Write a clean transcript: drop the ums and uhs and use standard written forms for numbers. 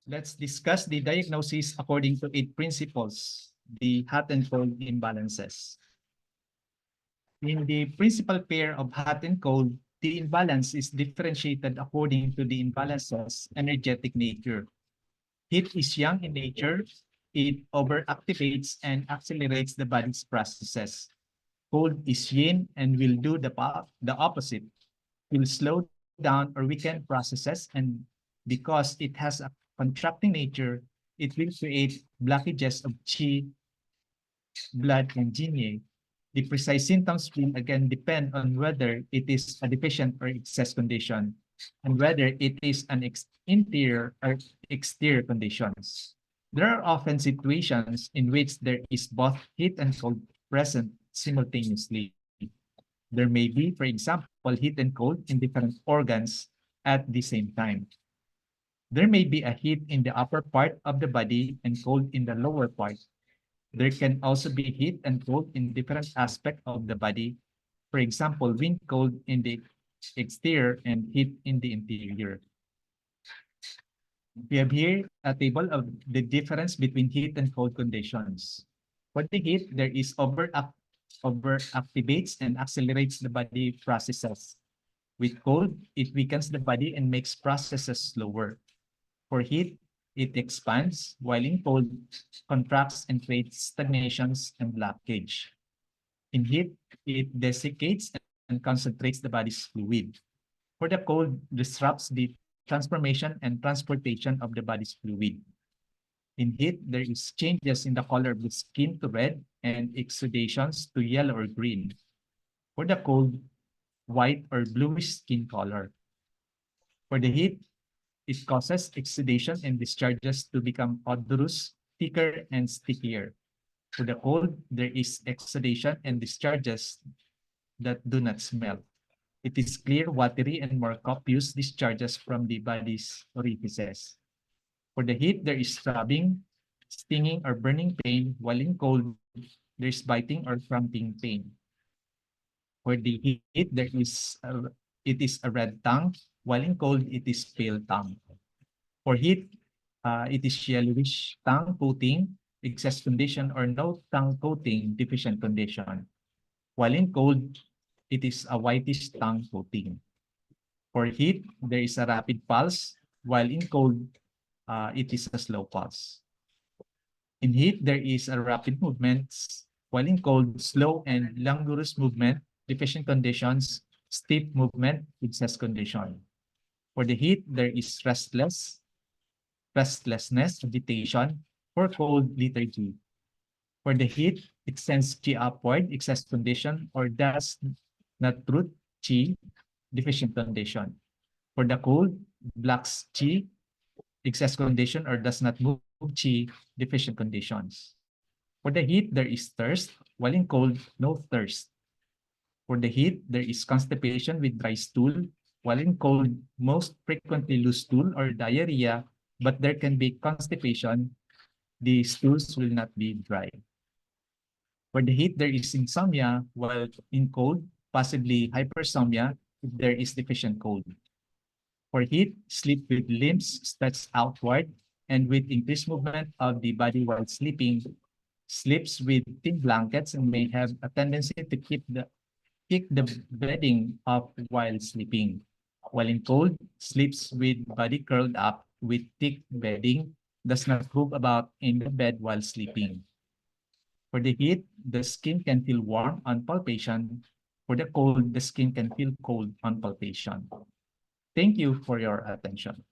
Let's discuss the diagnosis according to 8 principles, the hot and cold imbalances. In the principal pair of hot and cold, the imbalance is differentiated according to the imbalance's energetic nature. Heat is yang in nature. It overactivates and accelerates the body's processes. Cold is yin and will do the opposite. Will slow down or weaken processes, and because it has a contracting nature, it will create blockages of qi, blood, and jinye. The precise symptoms will again depend on whether it is a deficient or excess condition, and whether it is an interior or exterior conditions. There are often situations in which there is both heat and cold present simultaneously. There may be, for example, heat and cold in different organs at the same time. There may be a heat in the upper part of the body and cold in the lower part. There can also be heat and cold in different aspects of the body. For example, wind cold in the exterior and heat in the interior. We have here a table of the difference between heat and cold conditions. For the heat, there is overactivates and accelerates the body processes. With cold, it weakens the body and makes processes slower. For heat, it expands, while in cold, contracts and creates stagnations and blockage. In heat, it desiccates and concentrates the body's fluid. For the cold, disrupts the transformation and transportation of the body's fluid. In heat, there is changes in the color of the skin to red and exudations to yellow or green. For the cold, white or bluish skin color. For the heat, it causes exudation and discharges to become odorous, thicker, and stickier. For the cold, there is exudation and discharges that do not smell. It is clear, watery, and more copious discharges from the body's orifices. For the heat, there is throbbing, stinging, or burning pain, while in cold, there is biting or cramping pain. For the heat, it is a red tongue, while in cold, it is pale tongue. For heat, it is yellowish tongue coating, excess condition, or no tongue coating, deficient condition. While in cold, it is a whitish tongue coating. For heat, there is a rapid pulse, while in cold, it is a slow pulse. In heat, there is a rapid movement, while in cold, slow and languorous movement, deficient conditions, stiff movement, excess condition. For the heat, there is restlessness, agitation. For cold, lethargy. For the heat, it sends qi upward, excess condition, or does not root qi, deficient condition. For the cold, blocks qi, excess condition, or does not move qi, deficient conditions. For the heat, there is thirst, while in cold, no thirst. For the heat, there is constipation with dry stool, while in cold, most frequently loose stool or diarrhea, but there can be constipation. The stools will not be dry. For the heat, there is insomnia, while in cold, possibly hypersomnia if there is deficient cold. For heat, sleep with limbs stretched outward and with increased movement of the body while sleeping, sleeps with thin blankets and may have a tendency to kick the bedding up while sleeping. While in cold, sleeps with body curled up with thick bedding, does not move about in the bed while sleeping. For the heat, the skin can feel warm on palpation. For the cold, the skin can feel cold on palpation. Thank you for your attention.